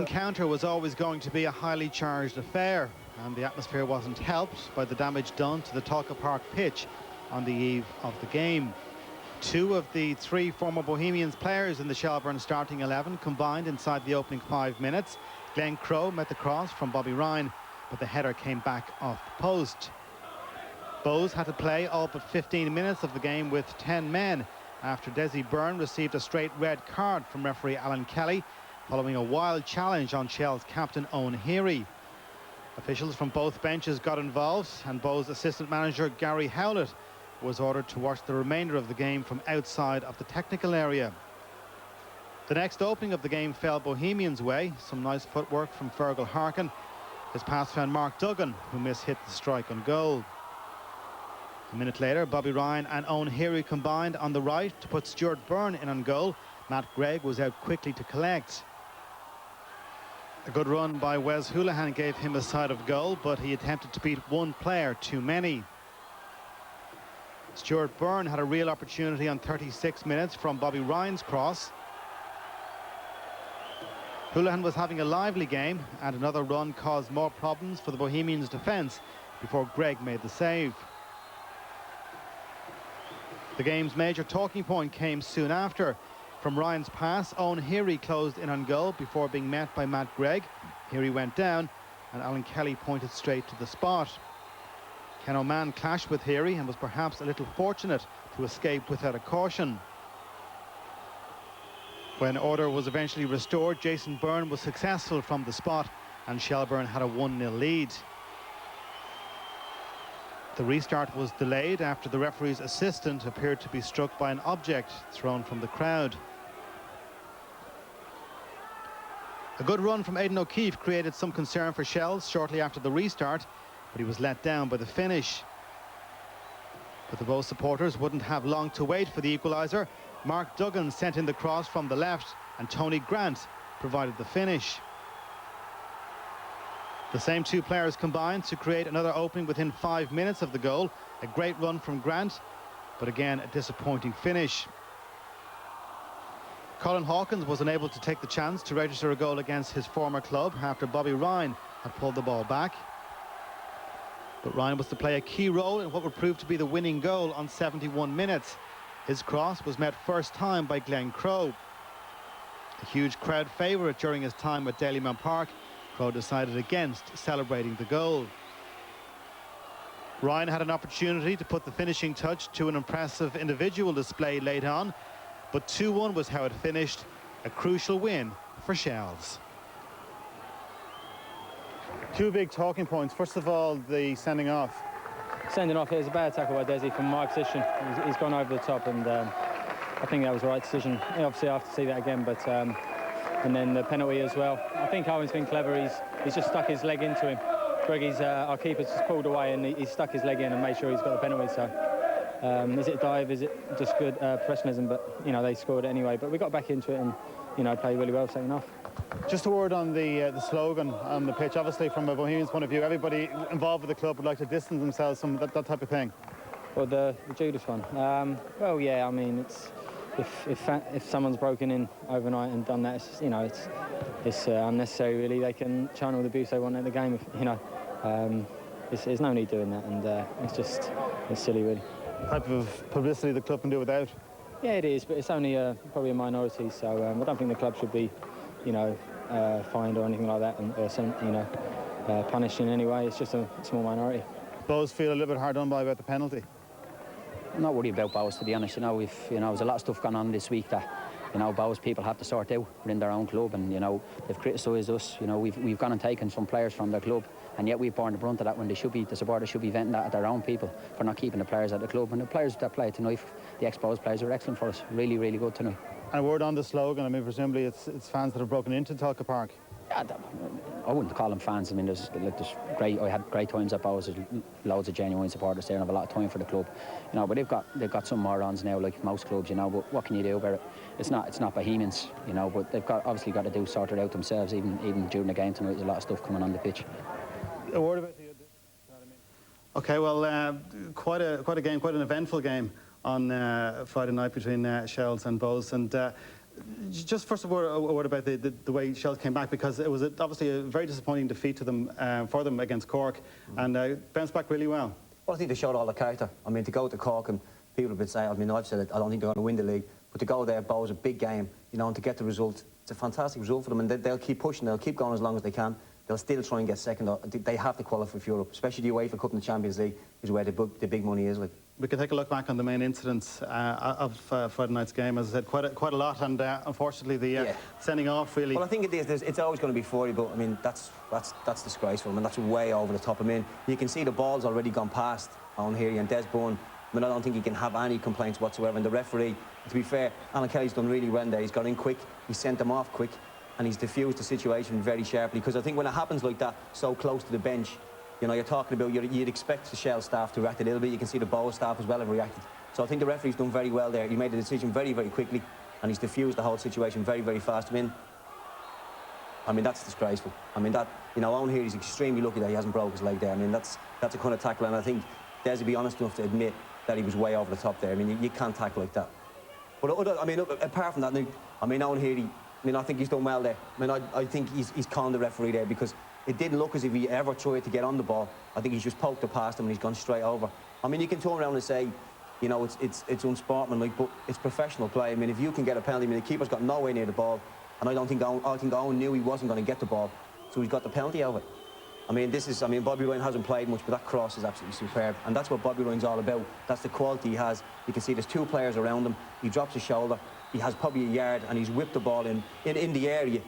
encounter was always going to be a highly charged affair, and the atmosphere wasn't helped by the damage done to the Talca Park pitch on the eve of the game. Two of the three former Bohemians players in the Shelbourne starting 11 combined inside the opening 5 minutes. Glenn Crowe met the cross from Bobby Ryan, but the header came back off the post. Bohs had to play all but 15 minutes of the game with 10 men after Desi Byrne received a straight red card from referee Alan Kelly following a wild challenge on Shell's captain Owen Heary. Officials from both benches got involved, and Bohs assistant manager Gary Howlett was ordered to watch the remainder of the game from outside of the technical area. The next opening of the game fell Bohemians' way. Some nice footwork from Fergal Harkin. His pass found Mark Duggan, who mishit the strike on goal. A minute later, Bobby Ryan and Owen Heary combined on the right to put Stuart Byrne in on goal. Matt Gregg was out quickly to collect. A good run by Wes Houlihan gave him a side of goal, but he attempted to beat one player too many. Stuart Byrne had a real opportunity on 36 minutes from Bobby Ryan's cross. Houlihan was having a lively game, and another run caused more problems for the Bohemians' defence before Gregg made the save. The game's major talking point came soon after. From Ryan's pass, Owen Heary closed in on goal before being met by Matt Gregg. Heary went down, and Alan Kelly pointed straight to the spot. Ken O'Man clashed with Heary and was perhaps a little fortunate to escape without a caution. When order was eventually restored, Jason Byrne was successful from the spot, and Shelbourne had a 1-0 lead. The restart was delayed after the referee's assistant appeared to be struck by an object thrown from the crowd. A good run from Aidan O'Keefe created some concern for Shells shortly after the restart, but he was let down by the finish. But the Bohs supporters wouldn't have long to wait for the equaliser. Mark Duggan sent in the cross from the left, and Tony Grant provided the finish. The same two players combined to create another opening within 5 minutes of the goal. A great run from Grant, but again a disappointing finish. Colin Hawkins was unable to take the chance to register a goal against his former club after Bobby Ryan had pulled the ball back. But Ryan was to play a key role in what would prove to be the winning goal on 71 minutes. His cross was met first time by Glenn Crowe. A huge crowd favourite during his time at Dalymount Park, Crowe decided against celebrating the goal. Ryan had an opportunity to put the finishing touch to an impressive individual display late on, but 2-1 was how it finished, a crucial win for Shells. Two big talking points. First of all, the sending off. Sending off, it was a bad tackle by Desi from my position. He's gone over the top, and I think that was the right decision. Obviously, I have to see that again, but and then the penalty as well. I think Owen's been clever. He's just stuck his leg into him. Greggy's, our keeper's just pulled away, and he's stuck his leg in and made sure he's got the penalty. So, is it a dive? Is it just good professionalism? But you know, they scored it anyway. But we got back into it and played really well second half. Just a word on the slogan on the pitch. Obviously, from a Bohemians point of view, everybody involved with the club would like to distance themselves from that type of thing. Well, the Judas one. Well, yeah. I mean, it's if someone's broken in overnight and done that, it's unnecessary. Really, they can channel the abuse they want at the game. There's no need doing that, and it's silly, really. Type of publicity the club can do without. Yeah, it is, but it's only probably a minority. So I don't think the club should be, fined or anything like that, or punished in any way. It's just a small minority. Bohs feel a little bit hard done by about the penalty. I'm not worried about Bohs, to be honest. There's a lot of stuff going on this week that, Bohs people have to sort out within their own club, and, they've criticised us. We've gone and taken some players from their club, and yet we've borne the brunt of that when the supporters should be venting that at their own people for not keeping the players at the club. And the players that played tonight, the ex-Bohs players, were excellent for us. Really, really good tonight. And a word on the slogan. I mean, presumably it's fans that have broken into Talca Park. Yeah, I wouldn't call them fans. I mean, I had great times at Bohs. There's loads of genuine supporters there and have a lot of time for the club. But they've got some morons now, like most clubs. But what can you do about it? It's not Bohemians. But they've obviously got to sort it out themselves. Even during the game tonight, there's a lot of stuff coming on the pitch. A word about the. Okay, well, quite a game, quite an eventful game on Friday night between Shells and Bohs, and Just first of all, a word about the way Shells came back, because it was obviously a very disappointing defeat to them for them against Cork, and bounced back really well. Well, I think they showed all the character. I mean, to go to Cork, and people have been saying, I mean, I've said it, I don't think they're going to win the league, but to go there, Bow was a big game, you know, and to get the result, it's a fantastic result for them, and they'll keep pushing, they'll keep going as long as they can. They'll still try and get second. They have to qualify for Europe, especially the UEFA Cup and the Champions League is where the big money is. Like. We can take a look back on the main incidents of Friday night's game. As I said, quite a lot, and unfortunately the sending off really. Well, I think it's always going to be 40, but I mean that's disgraceful. I mean that's way over the top. I mean you can see the ball's already gone past on here, and Des Bourne. I mean I don't think he can have any complaints whatsoever. And the referee, to be fair, Alan Kelly's done really well there. He's got in quick, he sent them off quick, and he's diffused the situation very sharply. Because I think when it happens like that, so close to the bench. You know, you're talking about, you'd expect the Shell staff to react a little bit. You can see the Bow staff as well have reacted. So I think the referee's done very well there. He made the decision very, very quickly, and he's diffused the whole situation very, very fast. I mean, that's disgraceful. I mean, that, you know, Owen here, he's extremely lucky that he hasn't broke his leg there. I mean, that's a kind of tackle, and I think Des would be honest enough to admit that he was way over the top there. I mean, you can't tackle like that. But, I mean, apart from that, I mean, Owen here, I think he's done well there. I mean, I think he's conned the referee there, because it didn't look as if he ever tried to get on the ball. I think he's just poked it past him and he's gone straight over. I mean, you can turn around and say, you know, it's unsportsmanlike, but it's professional play. I mean, if you can get a penalty, I mean, the keeper's got nowhere near the ball, and I think Owen knew he wasn't going to get the ball, so he's got the penalty out of it. I mean, Bobby Ryan hasn't played much, but that cross is absolutely superb, and that's what Bobby Ryan's all about. That's the quality he has. You can see there's two players around him. He drops his shoulder. He has probably a yard, and he's whipped the ball in the area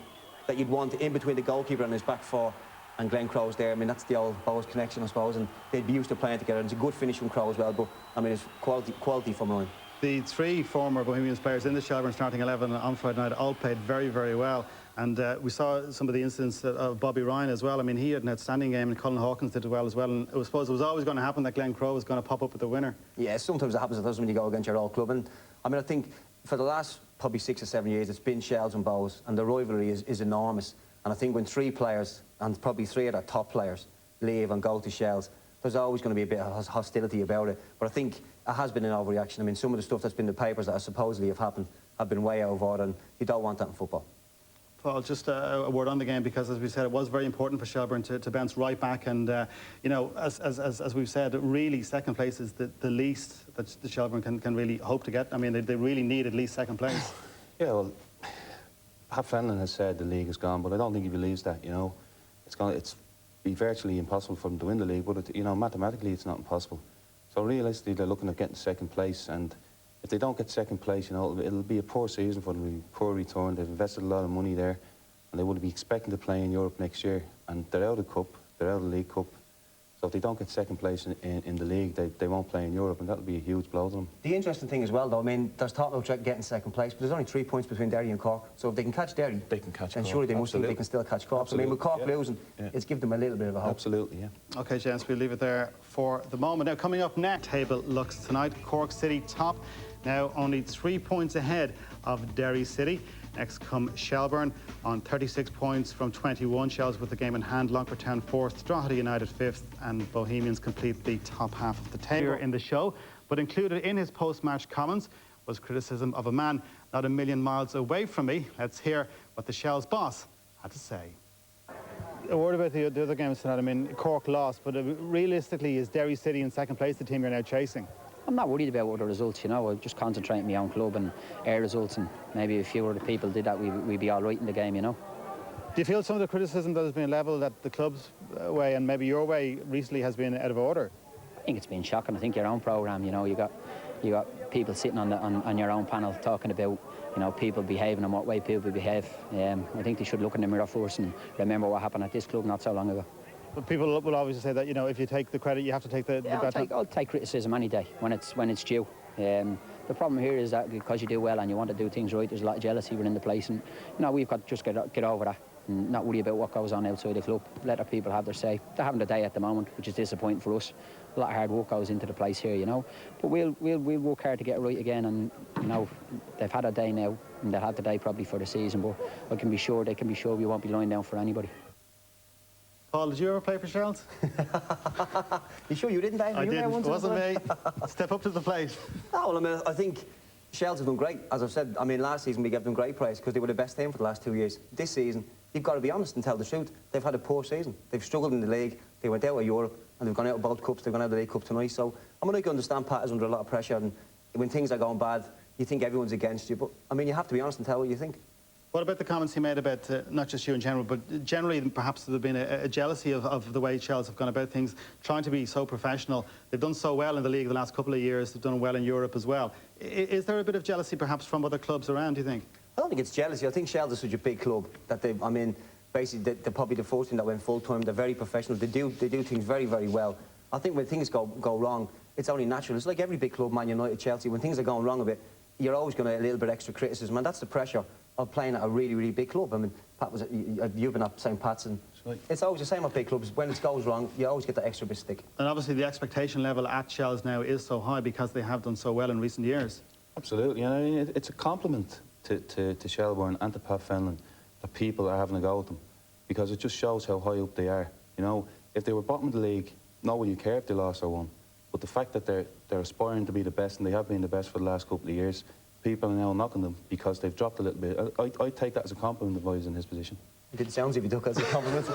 that you'd want in between the goalkeeper and his back four. And Glenn Crow's there. I mean, that's the old Bowes connection, I suppose, and they'd be used to playing together. And it's a good finish from Crow as well, but I mean, it's quality from Ryan. The three former Bohemians players in the Shelbourne starting 11 on Friday night all played very, very well. And we saw some of the incidents of Bobby Ryan as well. I mean, he had an outstanding game, and Colin Hawkins did well as well. And I suppose it was always going to happen that Glenn Crow was going to pop up with the winner. Yeah, sometimes it happens. It does when you go against your old club. And I mean, I think for the last probably 6 or 7 years, it's been Shells and Bowes, and the rivalry is enormous. And I think when 3 players, and probably 3 of their top players, leave and go to Shells, there's always going to be a bit of hostility about it. But I think it has been an overreaction. I mean, some of the stuff that's been in the papers that supposedly have happened have been way over, and you don't want that in football. Paul, just a word on the game, because as we said, it was very important for Shelbourne to bounce right back, and you know, as we've said, really second place is the least that the Shelbourne can really hope to get. I mean, they really need at least second place. Yeah, well, Pat Fenlon has said the league is gone, but I don't think he believes that. You know, it's be virtually impossible for them to win the league, but you know, mathematically it's not impossible. So realistically, they're looking at getting second place, and if they don't get second place, you know, it'll be a poor season for them, poor return. They've invested a lot of money there, and they would be expecting to play in Europe next year, and they're out of the cup, they're out of the League Cup. So if they don't get second place in the league, they won't play in Europe, and that'll be a huge blow to them. The interesting thing as well, though, I mean, there's talk about getting second place, but there's only 3 points between Derry and Cork. So if they can catch Derry, they can catch and Cork. Surely they must think they can still catch Cork. Absolutely. I mean, with Cork losing, it's given them a little bit of a hope. Absolutely, yeah. OK, gents, we'll leave it there for the moment. Now, coming up next, table looks tonight. Cork City top, now only 3 points ahead of Derry City. Next come Shelbourne on 36 points from 21. Shells with the game in hand. Lonkertown 4th, Drogheda United 5th, and Bohemians complete the top half of the table. Here in the show, but included in his post-match comments was criticism of a man not a million miles away from me. Let's hear what the Shells boss had to say. A word about the other games tonight. I mean, Cork lost, but realistically, is Derry City in second place the team you're now chasing? I'm not worried about other results, you know. I just concentrate on my own club and our results, and maybe if few other people did that, we'd be all right in the game, you know. Do you feel some of the criticism that has been levelled at the club's way and maybe your way recently has been out of order? I think it's been shocking. I think your own programme, you know, you got people sitting on your own panel talking about, you know, people behaving and what way people behave. I think they should look in the mirror first and remember what happened at this club not so long ago. But people will obviously say that, you know, if you take the credit, you have to take the I'll take criticism any day when it's due. The problem here is that because you do well and you want to do things right, there's a lot of jealousy within the place, and you know, we've got to just get over that and not worry about what goes on outside the club. Let our people have their say. They're having a day at the moment, which is disappointing for us. A lot of hard work goes into the place here, you know. But we'll work hard to get it right again, and you know, they've had a day now, and they'll have the day probably for the season. But they can be sure we won't be lying down for anybody. Paul, did you ever play for Shells? You sure you didn't, Dave? I didn't. It wasn't me. Step up to the plate. Oh, well, I mean, I think Shells have done great, as I've said. I mean, last season we gave them great praise because they were the best team for the last 2 years. This season, you've got to be honest and tell the truth. They've had a poor season. They've struggled in the league. They went out of Europe and they've gone out of both cups. They've gone out of the League Cup tonight. So I'm going to understand Pat is under a lot of pressure, and when things are going bad, you think everyone's against you. But I mean, you have to be honest and tell what you think. What about the comments he made about not just you in general, but generally perhaps there's been a jealousy of the way Chelsea have gone about things, trying to be so professional. They've done so well in the league the last couple of years. They've done well in Europe as well. Is there a bit of jealousy perhaps from other clubs around, do you think? I don't think it's jealousy. I think Shells is such a big club that they, I mean, basically they're probably the first team that went full time. They're very professional. They do things very, very well. I think when things go wrong, it's only natural. It's like every big club, Man United, Chelsea. When things are going wrong a bit, you're always going to get a little bit extra criticism, and that's the pressure of playing at a really, really big club. I mean, Pat was you've been at St. Pat's, and it's always the same at big clubs. When it goes wrong, you always get that extra bit of stick. And obviously the expectation level at Shells now is so high because they have done so well in recent years. Absolutely, and I mean, it's a compliment to Shelbourne and to Pat Fenlon that people are having a go at them, because it just shows how high up they are. You know, if they were bottom of the league, nobody would care if they lost or won. But the fact that they're aspiring to be the best, and they have been the best for the last couple of years, people are now knocking them because they've dropped a little bit. I take that as a compliment if I was in his position. It didn't sound as if you took it as a compliment.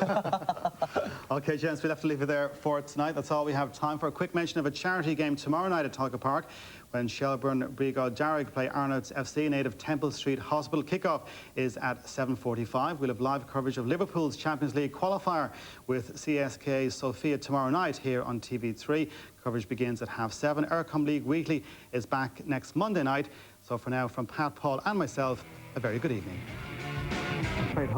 OK, gents, we'll have to leave it there for tonight. That's all we have time for. A quick mention of a charity game tomorrow night at Talca Park when Shelbourne Brigod Darrig play Arnott's FC, native Temple Street Hospital. Kickoff is at 7:45. We'll have live coverage of Liverpool's Champions League qualifier with CSKA Sofia tomorrow night here on TV3. Coverage begins at 7:30. Eircom League Weekly is back next Monday night. So for now, from Pat, Paul and myself, a very good evening.